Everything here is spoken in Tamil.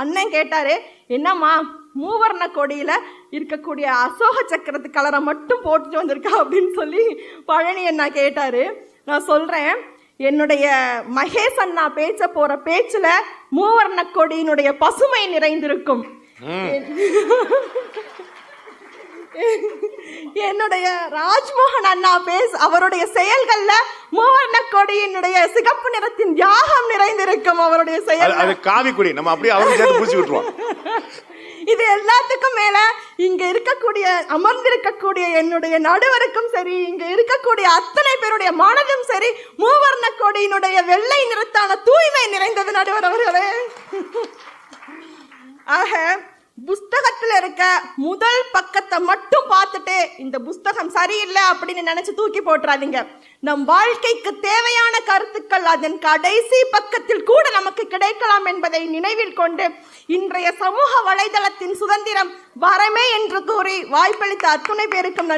அண்ணன் கேட்டாரு, என்னம்மா மூவர்ண கொடியில இருக்கக்கூடிய அசோக சக்கரத்து கலரை மட்டும் போட்டுட்டு வந்திருக்கா அப்படின்னு சொல்லி பழனி அண்ணா கேட்டாரு. நான் சொல்றேன், என்னுடைய மகேஷ் அண்ணா பேச்ச போற பேச்சுல மூவர்ண கொடியினுடைய பசுமை நிறைந்திருக்கும். என்னுடைய ராஜ்மோகன் அண்ணா அவருடைய செயல்கள்ல மூவர்ண கொடியினுடைய சிகப்பு நிறத்தின் தியாகம் நிறைந்திருக்கும். அவருடைய செயல் காவி கொடி, நம்ம அப்படியே அவருக்கு சேர்த்து பூசி விட்டுருவோம். இது எல்லாத்துக்கும் மேல இங்க இருக்கக்கூடிய அமர்ந்திருக்கக்கூடிய என்னுடைய நடுவருக்கும் சரி, இங்க இருக்கக்கூடிய அத்தனை பேருடைய மனதும் சரி, மூவர்ண கொடியினுடைய வெள்ளை நிறத்தான தூய்மை நிறைந்தது நடுவர் அவர்களே. ஆக புஸ்தகத்துல இருக்க முதல் பக்கத்தை மட்டும் பார்த்துட்டு இந்த புஸ்தகம் சரியில்லை அப்படின்னு நினைச்சு தூக்கி போட்டுறாதீங்க. நம் வாழ்க்கைக்கு தேவையான கருத்துக்கள் அதன் கடைசி பக்கத்தில் கூட நமக்கு கிடைக்கலாம் என்பதை நினைவில் கொண்டு இன்றைய சமூக வலைதளத்தின் சுதந்திரம் வரமே என்று கூறி வாய்ப்பளித்த அத்துணை பேருக்கும்